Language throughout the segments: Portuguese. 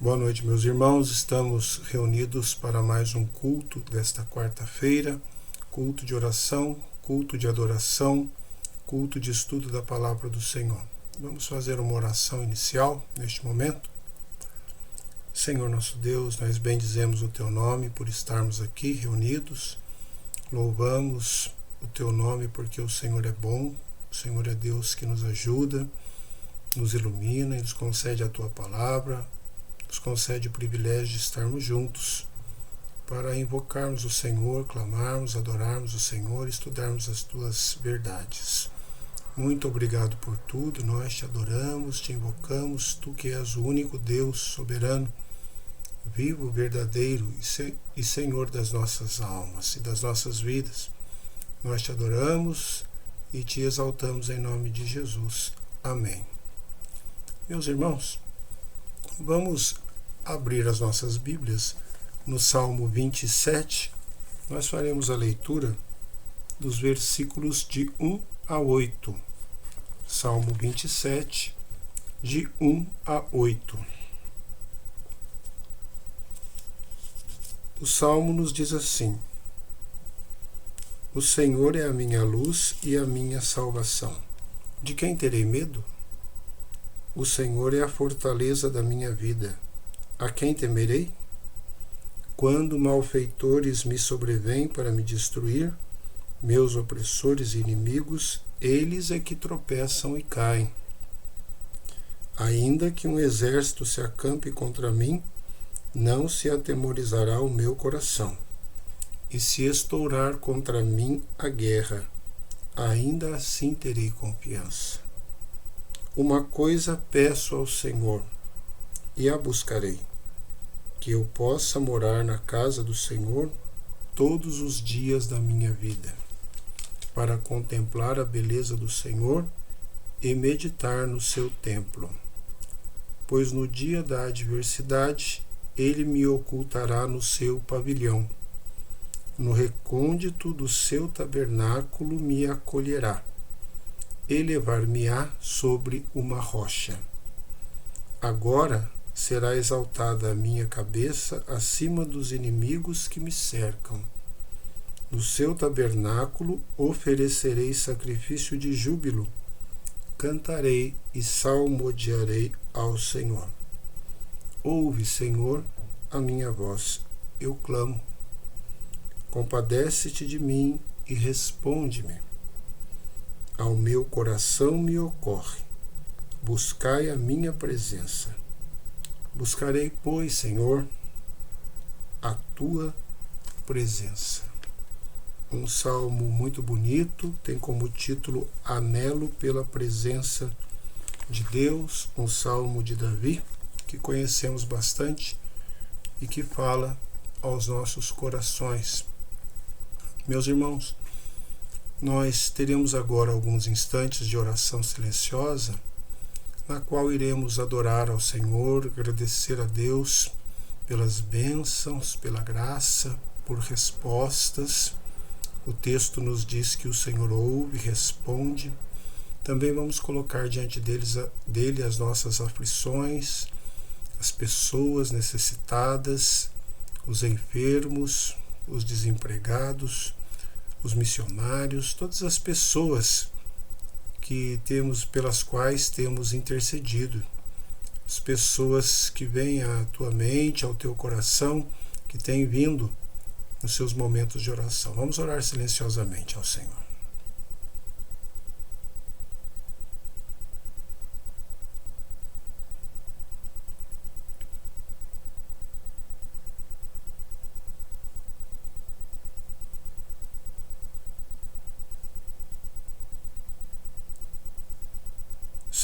Boa noite, meus irmãos. Estamos reunidos para mais um culto desta quarta-feira, culto de oração, culto de adoração, culto de estudo da palavra do Senhor. Vamos fazer uma oração inicial neste momento. Senhor nosso Deus, nós bendizemos o Teu nome por estarmos aqui reunidos. Louvamos o Teu nome porque o Senhor é bom, o Senhor é Deus que nos ajuda, nos ilumina e nos concede a Tua palavra, nos concede o privilégio de estarmos juntos para invocarmos o Senhor, clamarmos, adorarmos o Senhor, estudarmos as Tuas verdades. Muito obrigado por tudo, nós te adoramos, te invocamos, Tu que és o único Deus soberano, vivo, verdadeiro e Senhor das nossas almas e das nossas vidas. Nós te adoramos e te exaltamos em nome de Jesus. Amém. Meus irmãos, vamos abrir as nossas Bíblias no Salmo 27. Nós faremos a leitura dos versículos de 1 a 8. Salmo 27, de 1 a 8. O Salmo nos diz assim: O Senhor é a minha luz e a minha salvação. De quem terei medo? O Senhor é a fortaleza da minha vida. A quem temerei? Quando malfeitores me sobrevêm para me destruir, meus opressores e inimigos, eles é que tropeçam e caem. Ainda que um exército se acampe contra mim, não se atemorizará o meu coração. E se estourar contra mim a guerra, ainda assim terei confiança. Uma coisa peço ao Senhor, e a buscarei, que eu possa morar na casa do Senhor todos os dias da minha vida, para contemplar a beleza do Senhor e meditar no seu templo. Pois no dia da adversidade, ele me ocultará no seu pavilhão. No recôndito do seu tabernáculo me acolherá. Elevar-me-á sobre uma rocha. Agora será exaltada a minha cabeça acima dos inimigos que me cercam. No seu tabernáculo oferecerei sacrifício de júbilo, cantarei e salmodiarei ao Senhor. Ouve, Senhor, a minha voz, eu clamo. Compadece-te de mim e responde-me. Ao meu coração me ocorre, buscai a minha presença. Buscarei, pois, Senhor, a tua presença. Um salmo muito bonito, tem como título Anelo pela presença de Deus, um salmo de Davi, que conhecemos bastante e que fala aos nossos corações. Meus irmãos, nós teremos agora alguns instantes de oração silenciosa, na qual iremos adorar ao Senhor, agradecer a Deus pelas bênçãos, pela graça, por respostas. O texto nos diz que o Senhor ouve, responde. Também vamos colocar diante dele as nossas aflições, as pessoas necessitadas, os enfermos, os desempregados, os missionários, todas as pessoas pelas quais temos intercedido, as pessoas que vêm à tua mente, ao teu coração, que têm vindo nos seus momentos de oração. Vamos orar silenciosamente ao Senhor.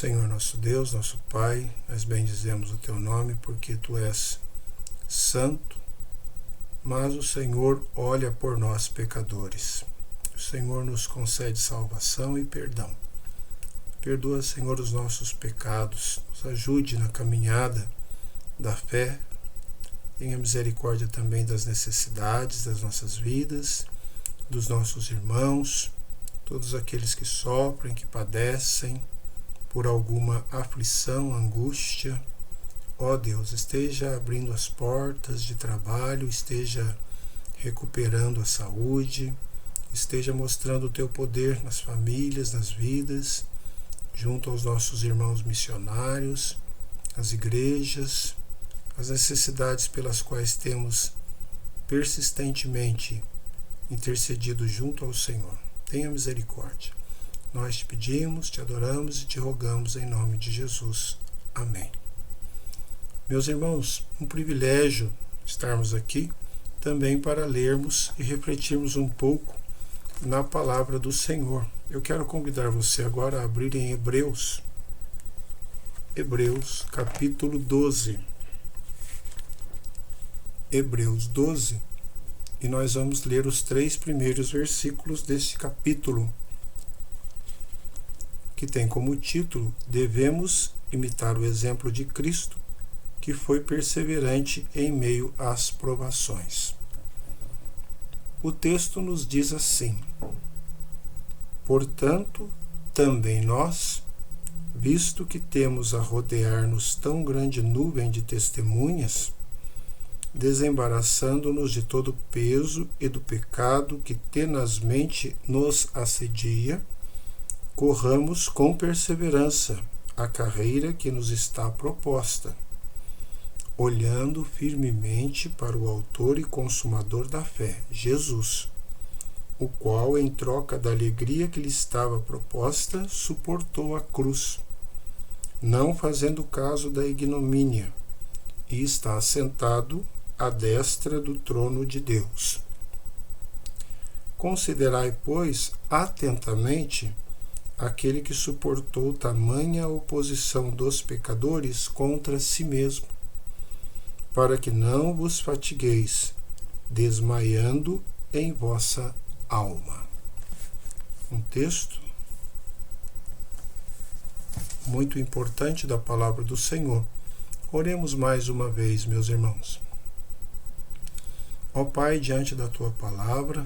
Senhor nosso Deus, nosso Pai, nós bendizemos o Teu nome porque Tu és santo, mas o Senhor olha por nós pecadores. O Senhor nos concede salvação e perdão. Perdoa, Senhor, os nossos pecados, nos ajude na caminhada da fé, tenha misericórdia também das necessidades das nossas vidas, dos nossos irmãos, todos aqueles que sofrem, que padecem por alguma aflição, angústia ó Deus, esteja abrindo as portas de trabalho, esteja recuperando a saúde, esteja mostrando o teu poder nas famílias, nas vidas, junto aos nossos irmãos missionários, as igrejas, as necessidades pelas quais temos persistentemente intercedido junto ao Senhor. Tenha misericórdia. Nós te pedimos, te adoramos e te rogamos em nome de Jesus. Amém. Meus irmãos, um privilégio estarmos aqui também para lermos e refletirmos um pouco na palavra do Senhor. Eu quero convidar você agora a abrir em Hebreus capítulo 12. Hebreus 12, e nós vamos ler os 3 primeiros versículos deste capítulo, que tem como título: Devemos imitar o exemplo de Cristo, que foi perseverante em meio às provações. O texto nos diz assim: Portanto, também nós, visto que temos a rodear-nos tão grande nuvem de testemunhas, desembaraçando-nos de todo o peso e do pecado que tenazmente nos assedia, corramos com perseverança a carreira que nos está proposta, olhando firmemente para o autor e consumador da fé, Jesus, o qual, em troca da alegria que lhe estava proposta, suportou a cruz, não fazendo caso da ignomínia, e está assentado à destra do trono de Deus. Considerai, pois, atentamente aquele que suportou tamanha oposição dos pecadores contra si mesmo, para que não vos fatigueis, desmaiando em vossa alma. Um texto muito importante da palavra do Senhor. Oremos mais uma vez, meus irmãos. Ó Pai, diante da Tua palavra,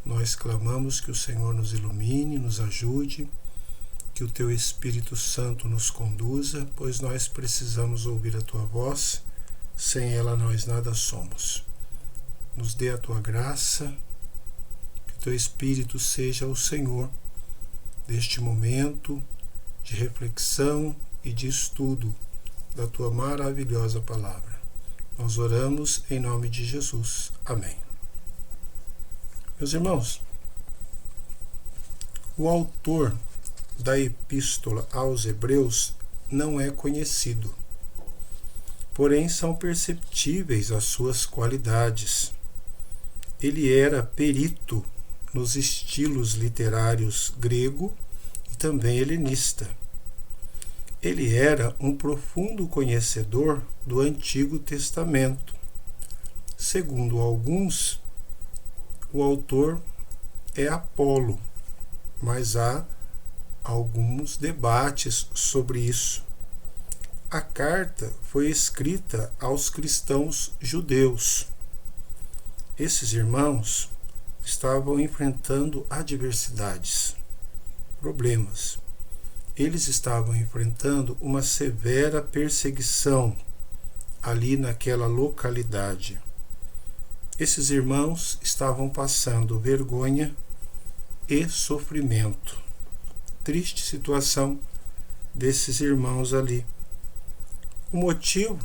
nós clamamos que o Senhor nos ilumine, nos ajude, que o Teu Espírito Santo nos conduza, pois nós precisamos ouvir a Tua voz, sem ela nós nada somos. Nos dê a Tua graça, que o Teu Espírito seja o Senhor deste momento de reflexão e de estudo da Tua maravilhosa palavra. Nós oramos em nome de Jesus. Amém. Meus irmãos, o autor da epístola aos Hebreus não é conhecido, porém são perceptíveis as suas qualidades. Ele era perito nos estilos literários grego e também helenista. Ele era um profundo conhecedor do Antigo Testamento. Segundo alguns, o autor é Apolo, mas há alguns debates sobre isso. A carta foi escrita aos cristãos judeus. Esses irmãos estavam enfrentando adversidades, problemas. Eles estavam enfrentando uma severa perseguição ali naquela localidade. Esses irmãos estavam passando vergonha e sofrimento. Triste situação desses irmãos ali. O motivo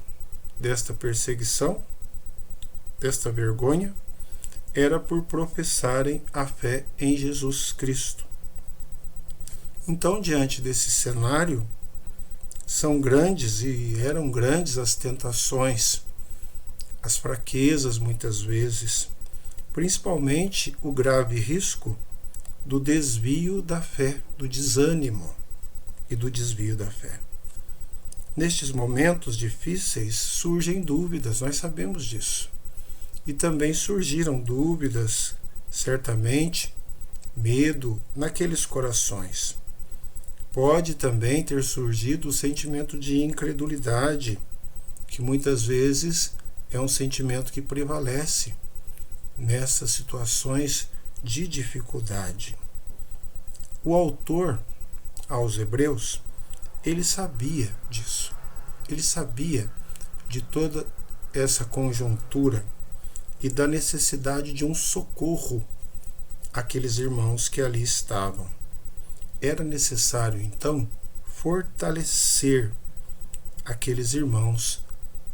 desta perseguição, desta vergonha, era por professarem a fé em Jesus Cristo. Então, diante desse cenário, são grandes e eram grandes as tentações, as fraquezas muitas vezes, principalmente o grave risco do desvio da fé, do desânimo e do desvio da fé. Nestes momentos difíceis surgem dúvidas, nós sabemos disso. E também surgiram dúvidas, certamente, medo naqueles corações. Pode também ter surgido o sentimento de incredulidade, que muitas vezes é um sentimento que prevalece nessas situações de dificuldade. O autor aos Hebreus, ele sabia disso. ele sabia de toda essa conjuntura e da necessidade de um socorro àqueles irmãos que ali estavam. Era necessário, então, fortalecer aqueles irmãos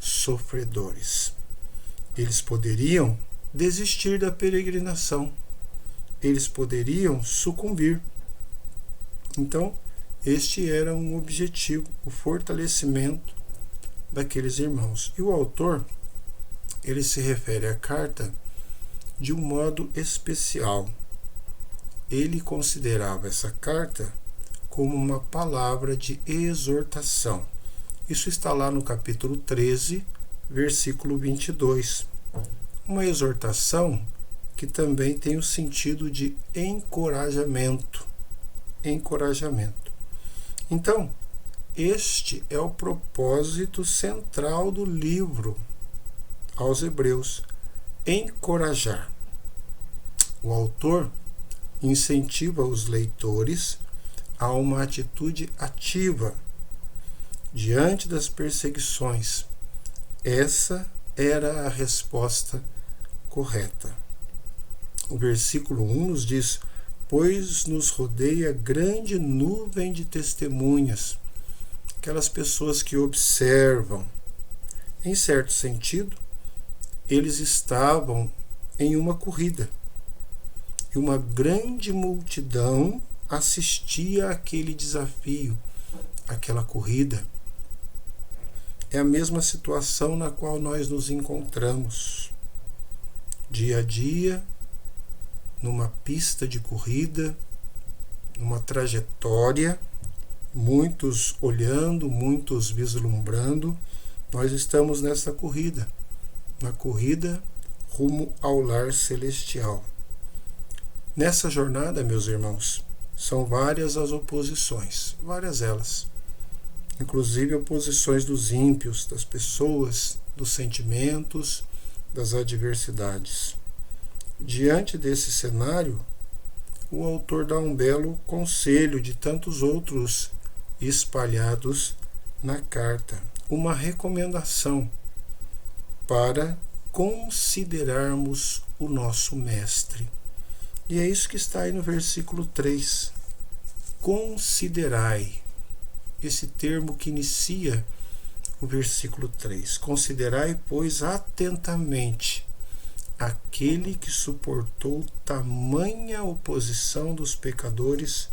sofredores. Eles poderiam desistir da peregrinação, eles poderiam sucumbir. Então, este era um objetivo, o fortalecimento daqueles irmãos. E o autor, ele se refere à carta de um modo especial. Ele considerava essa carta como uma palavra de exortação. Isso está lá no capítulo 13, versículo 22. Uma exortação que também tem o sentido de encorajamento. Encorajamento. Então, este é o propósito central do livro aos Hebreus: encorajar. O autor incentiva os leitores a uma atitude ativa diante das perseguições. Essa era a resposta correta. O versículo 1 nos diz: pois nos rodeia grande nuvem de testemunhas, aquelas pessoas que observam. Em certo sentido, eles estavam em uma corrida, e uma grande multidão assistia àquele desafio, àquela corrida. É a mesma situação na qual nós nos encontramos. Dia a dia, numa pista de corrida, numa trajetória, muitos olhando, muitos vislumbrando, nós estamos nessa corrida, na corrida rumo ao lar celestial. Nessa jornada, meus irmãos, são várias as oposições, várias elas. Inclusive oposições dos ímpios, das pessoas, dos sentimentos, das adversidades. Diante desse cenário, o autor dá um belo conselho de tantos outros espalhados na carta, uma recomendação para considerarmos o nosso mestre. E é isso que está aí no versículo 3. Considerai. Esse termo que inicia o versículo 3. Considerai, pois, atentamente aquele que suportou tamanha oposição dos pecadores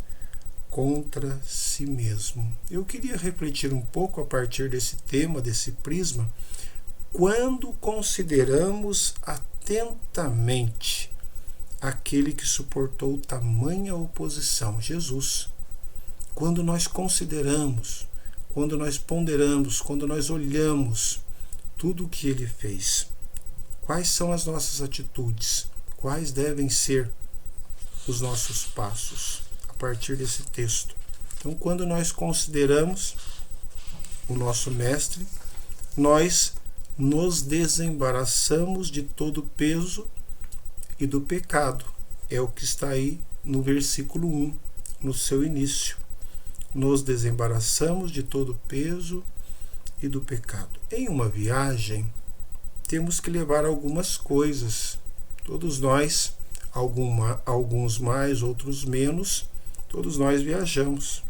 contra si mesmo. Eu queria refletir um pouco a partir desse tema, desse prisma, quando consideramos atentamente aquele que suportou tamanha oposição, Jesus. Quando nós consideramos, quando nós ponderamos, quando nós olhamos tudo o que ele fez, quais são as nossas atitudes? Quais devem ser os nossos passos a partir desse texto? Então, quando nós consideramos o nosso mestre, nós nos desembaraçamos de todo o peso e do pecado. É o que está aí no versículo 1, no seu início. Nos desembaraçamos de todo o peso e do pecado. Em uma viagem, temos que levar algumas coisas. Todos nós, alguns mais, outros menos, todos nós viajamos.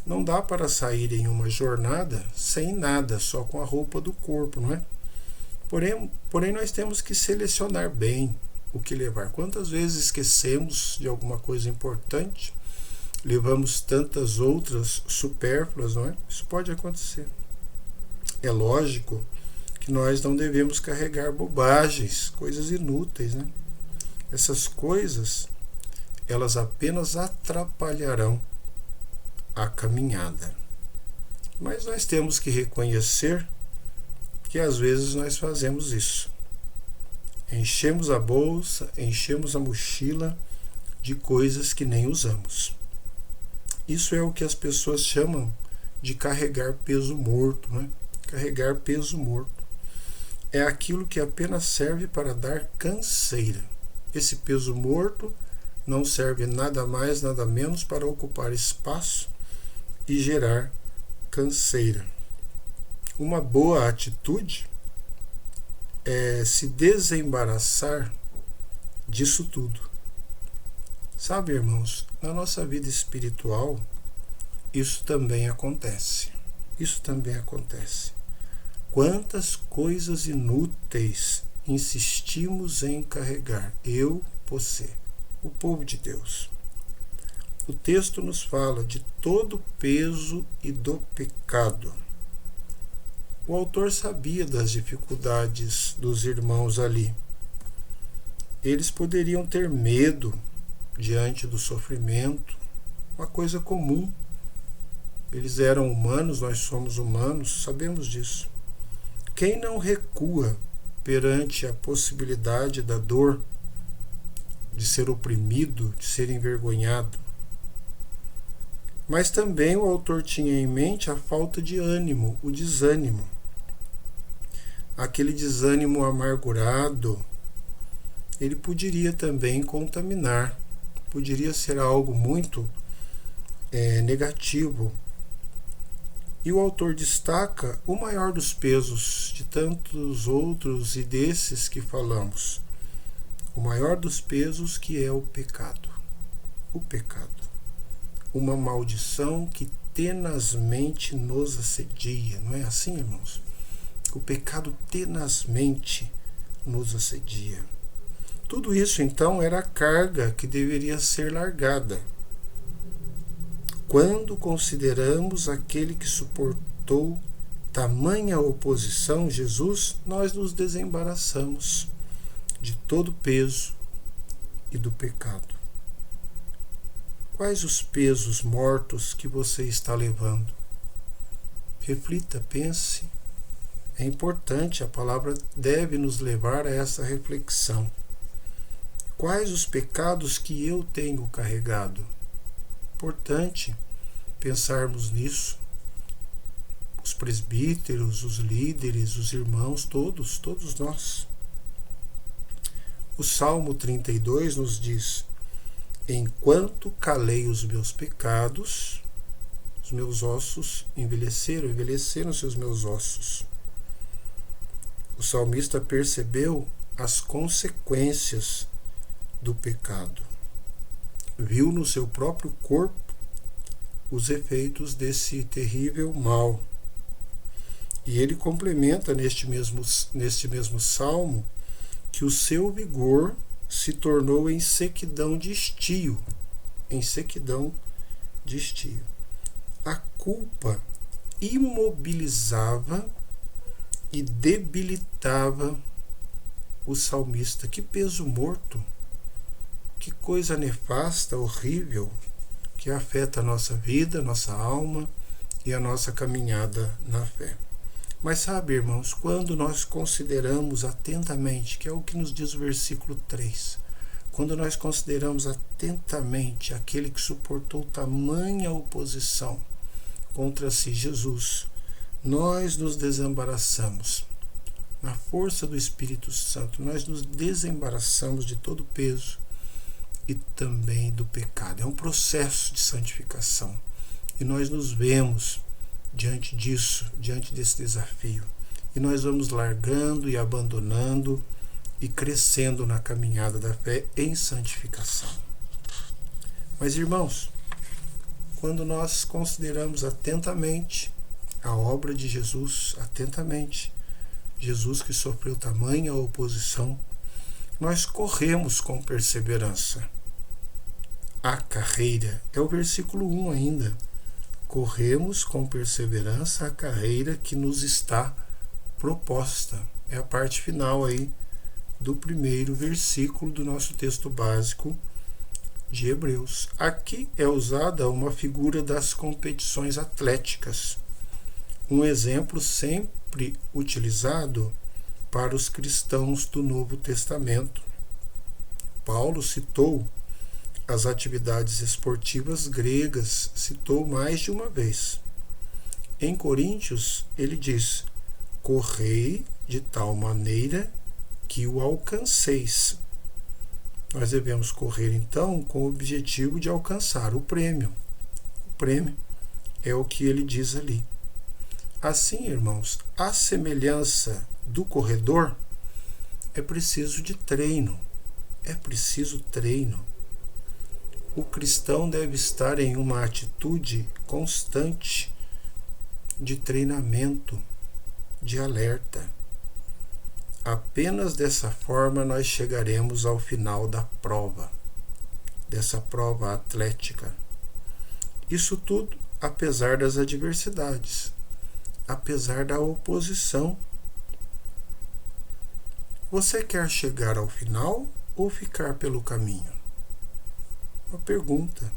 Não dá para sair em uma jornada sem nada, só com a roupa do corpo, não é? Porém, nós temos que selecionar bem o que levar. Quantas vezes esquecemos de alguma coisa importante, levamos tantas outras supérfluas, não é? Isso pode acontecer. É lógico que nós não devemos carregar bobagens, coisas inúteis, né? Essas coisas, elas apenas atrapalharão a caminhada. Mas nós temos que reconhecer que às vezes nós fazemos isso. Enchemos a bolsa, enchemos a mochila de coisas que nem usamos. Isso é o que as pessoas chamam de carregar peso morto, né? Carregar peso morto. É aquilo que apenas serve para dar canseira. Esse peso morto não serve nada mais, nada menos para ocupar espaço e gerar canseira. Uma boa atitude é se desembaraçar disso tudo. Sabe, irmãos, na nossa vida espiritual, isso também acontece. Isso também acontece. Quantas coisas inúteis insistimos em carregar? Eu, você, o povo de Deus. O texto nos fala de todo o peso e do pecado. O autor sabia das dificuldades dos irmãos ali. Eles poderiam ter medo diante do sofrimento, uma coisa comum. Eles eram humanos, nós somos humanos, sabemos disso. Quem não recua perante a possibilidade da dor, de ser oprimido, de ser envergonhado? Mas também o autor tinha em mente a falta de ânimo, o desânimo. Aquele desânimo amargurado, ele poderia também contaminar, poderia ser algo muito negativo. E o autor destaca o maior dos pesos de tantos outros e desses que falamos. O maior dos pesos, que é o pecado. O pecado. Uma maldição que tenazmente nos assedia. Não é assim, irmãos? O pecado tenazmente nos assedia. Tudo isso, então, era a carga que deveria ser largada. Quando consideramos aquele que suportou tamanha oposição, Jesus, nós nos desembaraçamos de todo o peso e do pecado. Quais os pesos mortos que você está levando? Reflita, pense. É importante, a palavra deve nos levar a essa reflexão. Quais os pecados que eu tenho carregado? Importante pensarmos nisso. Os presbíteros, os líderes, os irmãos, todos nós. O Salmo 32 nos diz: enquanto calei os meus pecados, os meus ossos envelheceram os meus ossos. O salmista percebeu as consequências do pecado. Viu no seu próprio corpo os efeitos desse terrível mal. E ele complementa neste mesmo salmo que o seu vigor se tornou em sequidão de estio. A culpa imobilizava e debilitava o salmista. Que peso morto! Que coisa nefasta, horrível, que afeta a nossa vida, a nossa alma e a nossa caminhada na fé. Mas sabe, irmãos, quando nós consideramos atentamente, que é o que nos diz o versículo 3, quando nós consideramos atentamente aquele que suportou tamanha oposição contra si, Jesus, nós nos desembaraçamos. Na força do Espírito Santo, nós nos desembaraçamos de todo o peso e também do pecado. É um processo de santificação. E nós nos vemos diante disso, diante desse desafio. E nós vamos largando e abandonando e crescendo na caminhada da fé em santificação. Mas, irmãos, quando nós consideramos atentamente a obra de Jesus, atentamente, Jesus que sofreu tamanha oposição, nós corremos com perseverança a carreira. É o versículo 1 ainda. Corremos com perseverança a carreira que nos está proposta. É a parte final aí do primeiro versículo do nosso texto básico de Hebreus. Aqui é usada uma figura das competições atléticas, um exemplo sempre utilizado para os cristãos do Novo Testamento. Paulo citou as atividades esportivas gregas, citou mais de uma vez. Em Coríntios, ele diz: correi de tal maneira que o alcanceis. Nós devemos correr, então, com o objetivo de alcançar o prêmio. O prêmio é o que ele diz ali. Assim, irmãos, a semelhança do corredor, é preciso de treino. É preciso treino. O cristão deve estar em uma atitude constante de treinamento, de alerta. Apenas dessa forma nós chegaremos ao final da prova, dessa prova atlética. Isso tudo apesar das adversidades, apesar da oposição. Você quer chegar ao final ou ficar pelo caminho? Uma pergunta.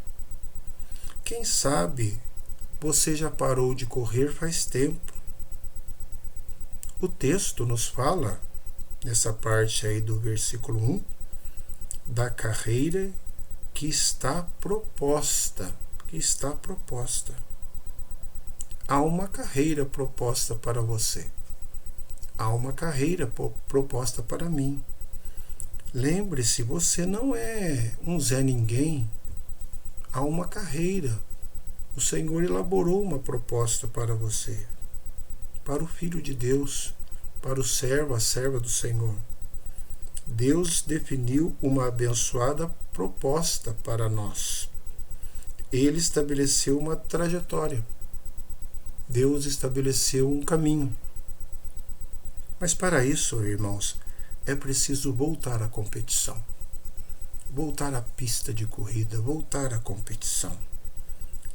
Quem sabe você já parou de correr faz tempo? O texto nos fala, nessa parte aí do versículo 1, da carreira que está proposta. Há uma carreira proposta para você. Há uma carreira proposta para mim. Lembre-se, você não é um Zé Ninguém. Há uma carreira. O Senhor elaborou uma proposta para você, para o Filho de Deus, para o servo, a serva do Senhor. Deus definiu uma abençoada proposta para nós. Ele estabeleceu uma trajetória. Deus estabeleceu um caminho. Mas para isso, irmãos, é preciso voltar à competição. Voltar à pista de corrida, voltar à competição.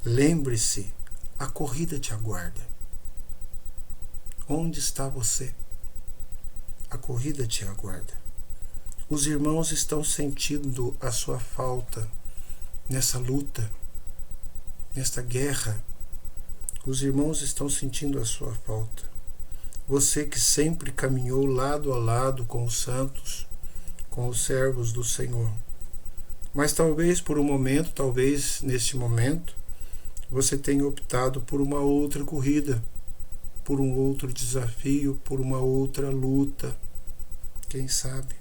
Lembre-se, a corrida te aguarda. Onde está você? A corrida te aguarda. Os irmãos estão sentindo a sua falta nessa luta, nesta guerra. Os irmãos estão sentindo a sua falta. Você que sempre caminhou lado a lado com os santos, com os servos do Senhor. Mas talvez por um momento, talvez neste momento, você tenha optado por uma outra corrida, por um outro desafio, por uma outra luta. Quem sabe?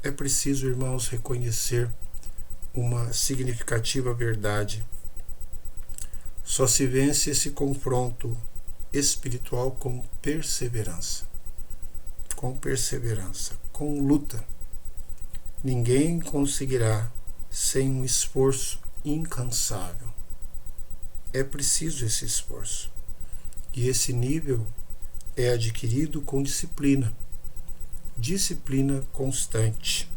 É preciso, irmãos, reconhecer uma significativa verdade. Só se vence esse confronto espiritual com perseverança. Com perseverança, com luta. Ninguém conseguirá sem um esforço incansável. É preciso esse esforço. E esse nível é adquirido com disciplina. Disciplina constante.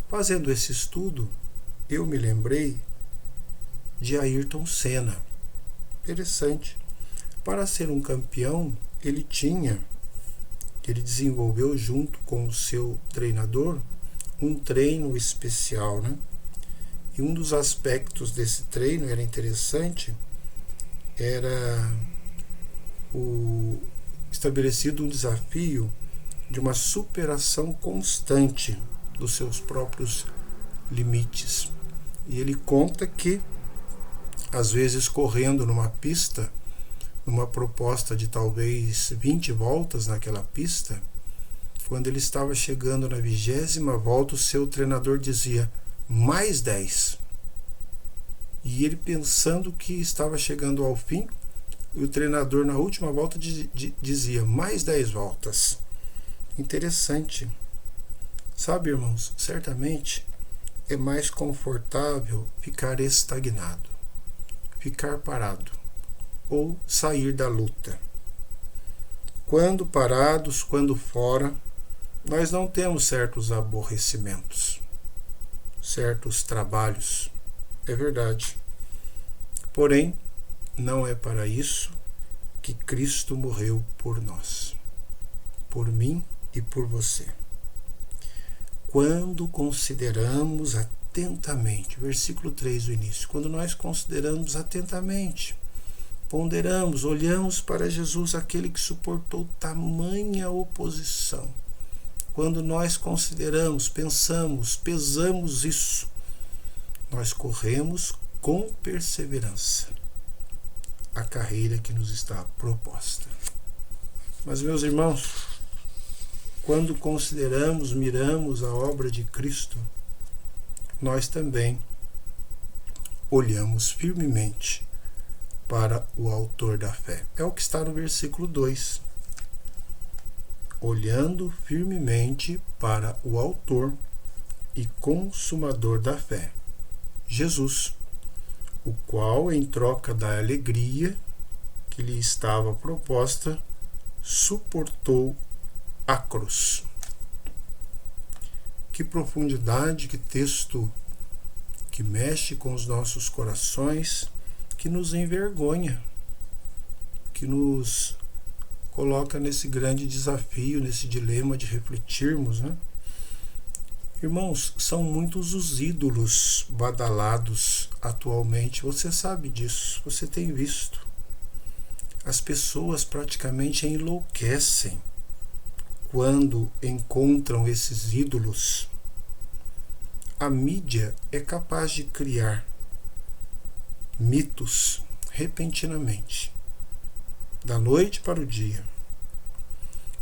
Fazendo esse estudo, eu me lembrei de Ayrton Senna. Interessante. Para ser um campeão, ele desenvolveu junto com o seu treinador um treino especial, né? E um dos aspectos desse treino era interessante, era estabelecido um desafio de uma superação constante dos seus próprios limites. E ele conta que, às vezes, correndo numa pista, numa proposta de talvez 20 voltas naquela pista, quando ele estava chegando na 20ª volta, o seu treinador dizia: mais 10. E ele, pensando que estava chegando ao fim, e o treinador na última volta dizia: mais 10 voltas. Interessante. Sabe, irmãos, certamente é mais confortável ficar estagnado, ficar parado, ou sair da luta. Quando parados, quando fora, nós não temos certos aborrecimentos, certos trabalhos. É verdade. Porém, não é para isso que Cristo morreu por nós, por mim e por você. Quando consideramos atentamente, versículo 3 do início, quando nós consideramos atentamente, ponderamos, olhamos para Jesus, aquele que suportou tamanha oposição. Quando nós consideramos, pensamos, pesamos isso, nós corremos com perseverança a carreira que nos está proposta. Mas, meus irmãos, quando consideramos, miramos a obra de Cristo, nós também olhamos firmemente para o autor da fé. É o que está no versículo 2. Olhando firmemente para o autor e consumador da fé, Jesus, o qual, em troca da alegria que lhe estava proposta, suportou a cruz. Que profundidade, que texto que mexe com os nossos corações, que nos envergonha, que nos coloca nesse grande desafio, nesse dilema de refletirmos, né? Irmãos, são muitos os ídolos badalados atualmente, você sabe disso, você tem visto. As pessoas praticamente enlouquecem quando encontram esses ídolos. A mídia é capaz de criar mitos repentinamente, da noite para o dia.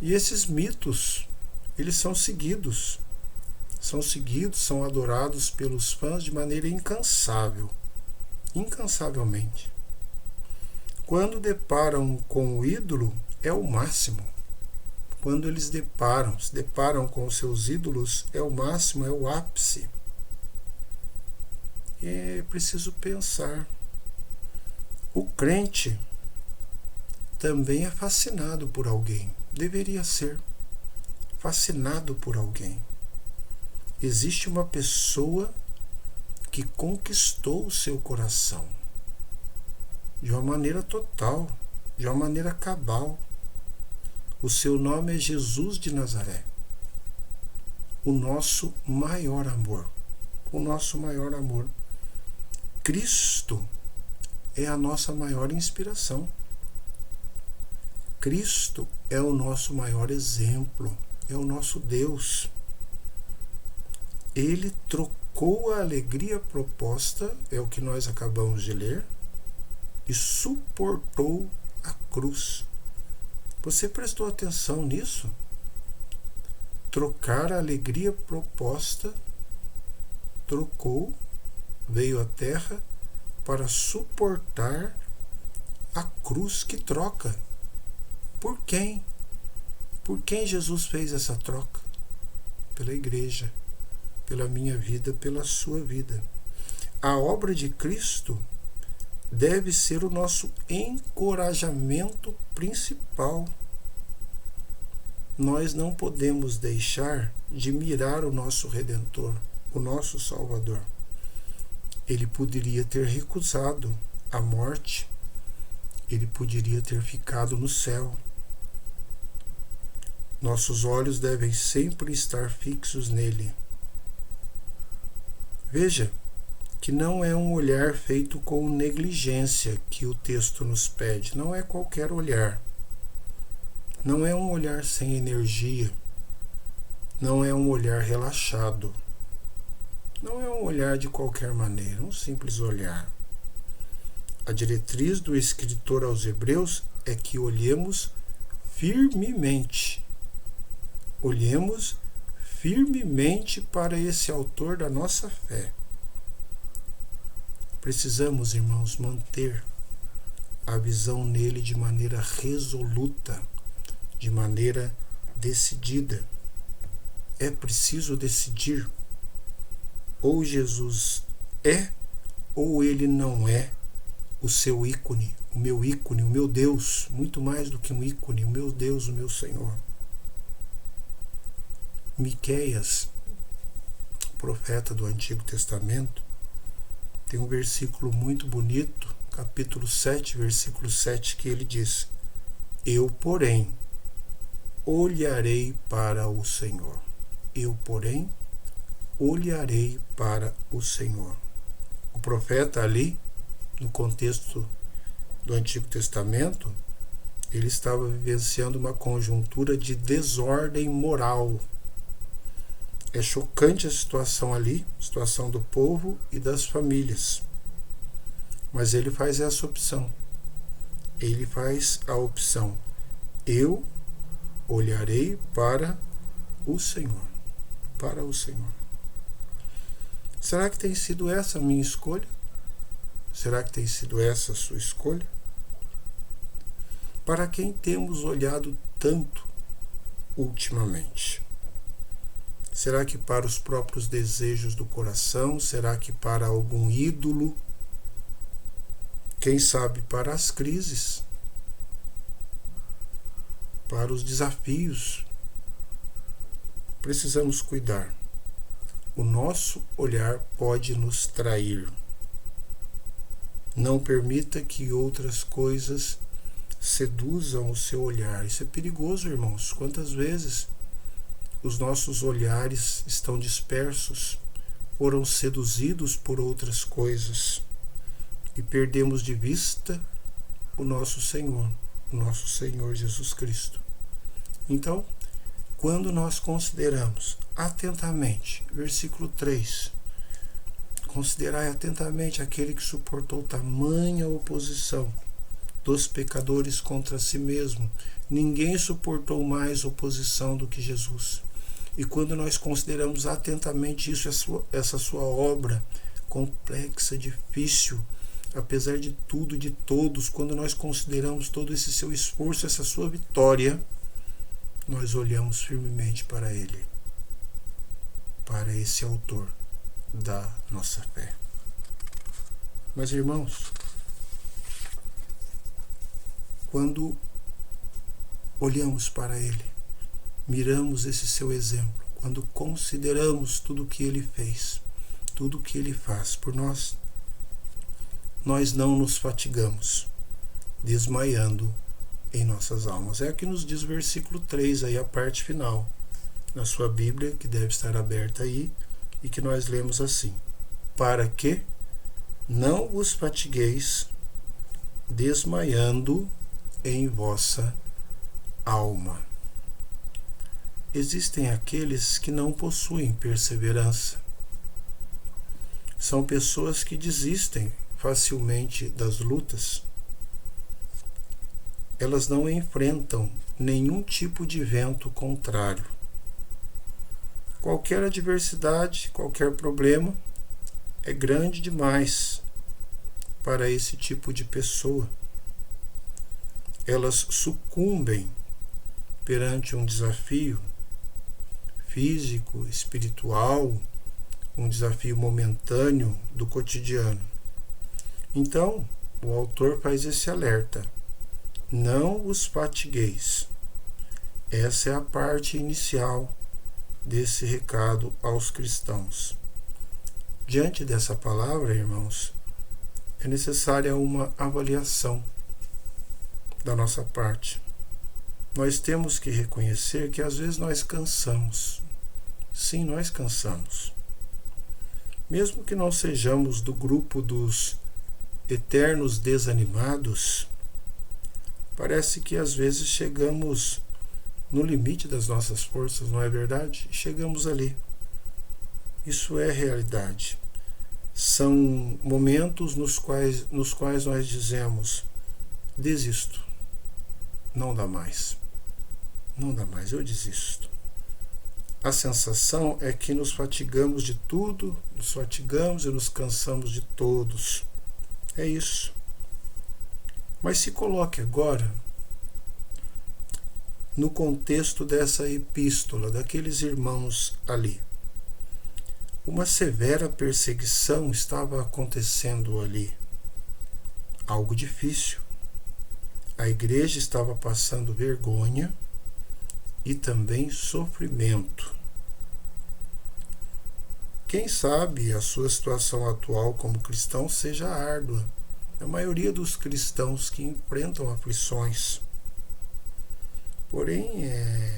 E esses mitos, eles são seguidos, são adorados pelos fãs de maneira incansavelmente. Quando deparam com o ídolo, é o máximo. Quando eles se deparam com os seus ídolos, é o máximo, é o ápice. É preciso pensar. O crente também é fascinado por alguém. Deveria ser fascinado por alguém. Existe uma pessoa que conquistou o seu coração de uma maneira total, de uma maneira cabal. O seu nome é Jesus de Nazaré. O nosso maior amor. O nosso maior amor. Cristo é a nossa maior inspiração. Cristo é o nosso maior exemplo. É o nosso Deus. Ele trocou a alegria proposta, é o que nós acabamos de ler, e suportou a cruz. Você prestou atenção nisso? Trocar a alegria proposta, trocou, veio à terra para suportar a cruz que troca. Por quem? Por quem Jesus fez essa troca? Pela igreja, pela minha vida, pela sua vida. A obra de Cristo deve ser o nosso encorajamento principal. Nós não podemos deixar de mirar o nosso Redentor, o nosso Salvador. Ele poderia ter recusado a morte, ele poderia ter ficado no céu. Nossos olhos devem sempre estar fixos nele. Veja que não é um olhar feito com negligência que o texto nos pede, não é qualquer olhar. Não é um olhar sem energia, não é um olhar relaxado, não é um olhar de qualquer maneira, um simples olhar. A diretriz do escritor aos Hebreus é que olhemos firmemente. Olhemos firmemente para esse autor da nossa fé. Precisamos, irmãos, manter a visão nele de maneira resoluta, de maneira decidida. É preciso decidir. Ou Jesus é, ou ele não é o seu ícone, o meu Deus, muito mais do que um ícone, o meu Deus, o meu Senhor. Miqueias, profeta do Antigo Testamento, tem um versículo muito bonito, capítulo 7, versículo 7, que ele diz: Eu, porém, olharei para o Senhor. Eu, porém, olharei para o Senhor. O profeta ali, no contexto do Antigo Testamento, ele estava vivenciando uma conjuntura de desordem moral. É chocante a situação ali, a situação do povo e das famílias. Mas ele faz essa opção. Ele faz a opção: eu olharei para o Senhor. Para o Senhor. Será que tem sido essa a minha escolha? Será que tem sido essa a sua escolha? Para quem temos olhado tanto ultimamente? Será que para os próprios desejos do coração? Será que para algum ídolo? Quem sabe para as crises? Para os desafios? Precisamos cuidar. O nosso olhar pode nos trair. Não permita que outras coisas seduzam o seu olhar. Isso é perigoso, irmãos. Quantas vezes os nossos olhares estão dispersos, foram seduzidos por outras coisas e perdemos de vista o nosso Senhor Jesus Cristo. Então, quando nós consideramos atentamente, versículo 3, considerai atentamente aquele que suportou tamanha oposição dos pecadores contra si mesmo. Ninguém suportou mais oposição do que Jesus. E quando nós consideramos atentamente isso, essa sua obra complexa, difícil, apesar de tudo, de todos, quando nós consideramos todo esse seu esforço, essa sua vitória, nós olhamos firmemente para Ele, para esse autor da nossa fé. Mas, irmãos, quando olhamos para Ele, miramos esse seu exemplo, quando consideramos tudo o que Ele fez, tudo o que Ele faz por nós, nós não nos fatigamos, desmaiando em nossas almas. É o que nos diz o versículo 3, aí a parte final, na sua Bíblia, que deve estar aberta aí, e que nós lemos assim: para que não vos fatigueis, desmaiando em vossa alma. Existem aqueles que não possuem perseverança. São pessoas que desistem facilmente das lutas. Elas não enfrentam nenhum tipo de vento contrário. Qualquer adversidade, qualquer problema é grande demais para esse tipo de pessoa. Elas sucumbem perante um desafio físico, espiritual, um desafio momentâneo do cotidiano. Então, o autor faz esse alerta: não os fatigueis. Essa é a parte inicial desse recado aos cristãos. Diante dessa palavra, irmãos, é necessária uma avaliação da nossa parte. Nós temos que reconhecer que às vezes nós cansamos. Sim, nós cansamos. Mesmo que não sejamos do grupo dos eternos desanimados, parece que às vezes chegamos no limite das nossas forças, não é verdade? Chegamos ali. Isso é realidade. São momentos nos quais nós dizemos: desisto, não dá mais, eu desisto. A sensação é que nos fatigamos de tudo, nos fatigamos e nos cansamos de todos. É isso. Mas se coloque agora no contexto dessa epístola, daqueles irmãos ali. Uma severa perseguição estava acontecendo ali. Algo difícil. A igreja estava passando vergonha e também sofrimento. Quem sabe a sua situação atual como cristão seja árdua. A maioria dos cristãos que enfrentam aflições. Porém,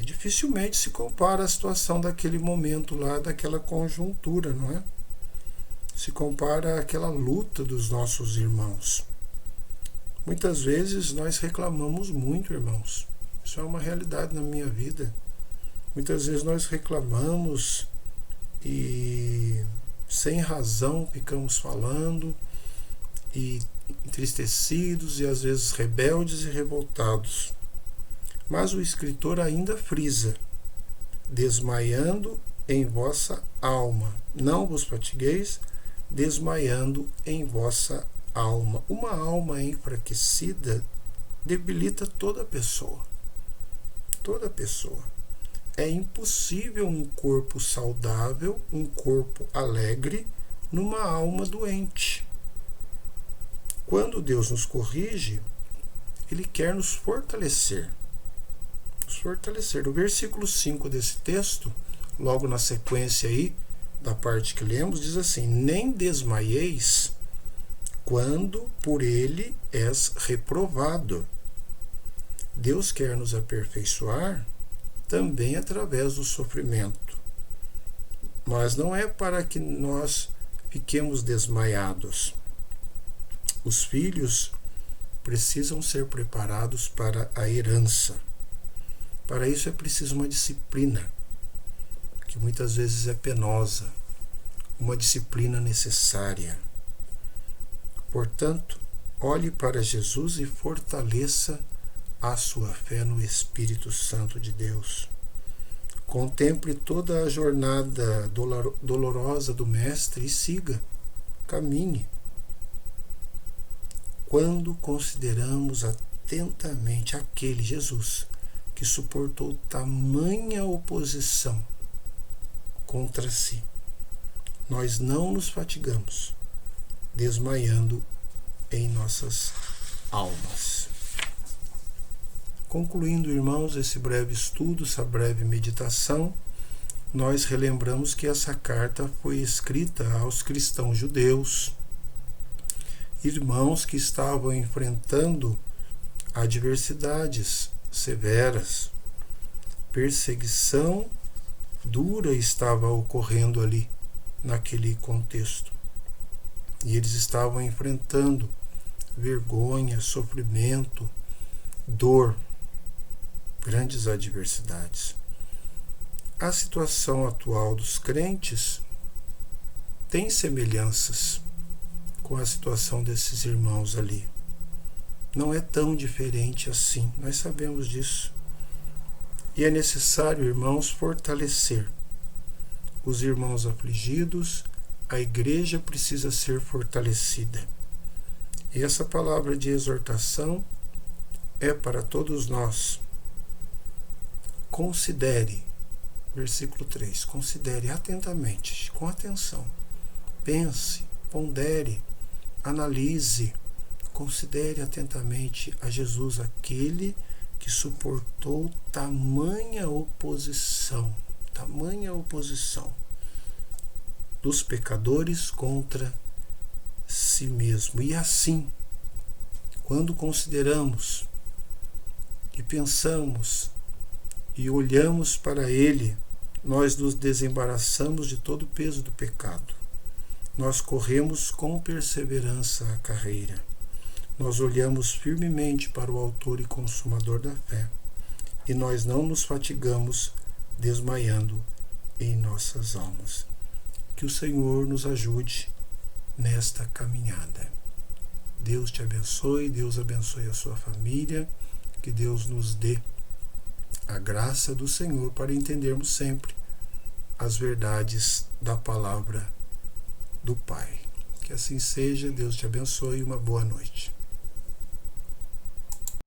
dificilmente se compara à situação daquele momento lá, daquela conjuntura, não é? Se compara àquela luta dos nossos irmãos. Muitas vezes nós reclamamos muito, irmãos. Isso é uma realidade na minha vida. Muitas vezes nós reclamamos e sem razão ficamos falando e entristecidos e às vezes rebeldes e revoltados. Mas o escritor ainda frisa: desmaiando em vossa alma. Não vos fatigueis, desmaiando em vossa alma. Uma alma enfraquecida debilita toda pessoa. Toda pessoa. É impossível um corpo saudável, um corpo alegre, numa alma doente. Quando Deus nos corrige, Ele quer nos fortalecer. Nos fortalecer. O versículo 5 desse texto, logo na sequência aí, da parte que lemos, diz assim: nem desmaieis quando por ele és reprovado. Deus quer nos aperfeiçoar também através do sofrimento. Mas não é para que nós fiquemos desmaiados. Os filhos precisam ser preparados para a herança. Para isso é preciso uma disciplina, que muitas vezes é penosa, uma disciplina necessária. Portanto, olhe para Jesus e fortaleça a sua fé no Espírito Santo de Deus. Contemple toda a jornada dolorosa do Mestre e siga, caminhe. Quando consideramos atentamente aquele Jesus que suportou tamanha oposição contra si, nós não nos fatigamos, desmaiando em nossas almas. Concluindo, irmãos, esse breve estudo, essa breve meditação, nós relembramos que essa carta foi escrita aos cristãos judeus, irmãos que estavam enfrentando adversidades severas, perseguição dura estava ocorrendo ali, naquele contexto. E eles estavam enfrentando vergonha, sofrimento, dor, grandes adversidades. A situação atual dos crentes tem semelhanças com a situação desses irmãos ali. Não é tão diferente assim, nós sabemos disso. E é necessário, irmãos, fortalecer os irmãos afligidos. A igreja precisa ser fortalecida. E essa palavra de exortação é para todos nós. Considere, versículo 3, considere atentamente, com atenção. Pense, pondere, analise, considere atentamente a Jesus, aquele que suportou tamanha oposição dos pecadores contra si mesmo. E assim, quando consideramos e pensamos e olhamos para Ele, nós nos desembaraçamos de todo o peso do pecado. Nós corremos com perseverança a carreira. Nós olhamos firmemente para o Autor e Consumador da fé. E nós não nos fatigamos desmaiando em nossas almas. Que o Senhor nos ajude nesta caminhada. Deus te abençoe, Deus abençoe a sua família, que Deus nos dê a graça do Senhor para entendermos sempre as verdades da palavra do Pai. Que assim seja, Deus te abençoe e uma boa noite.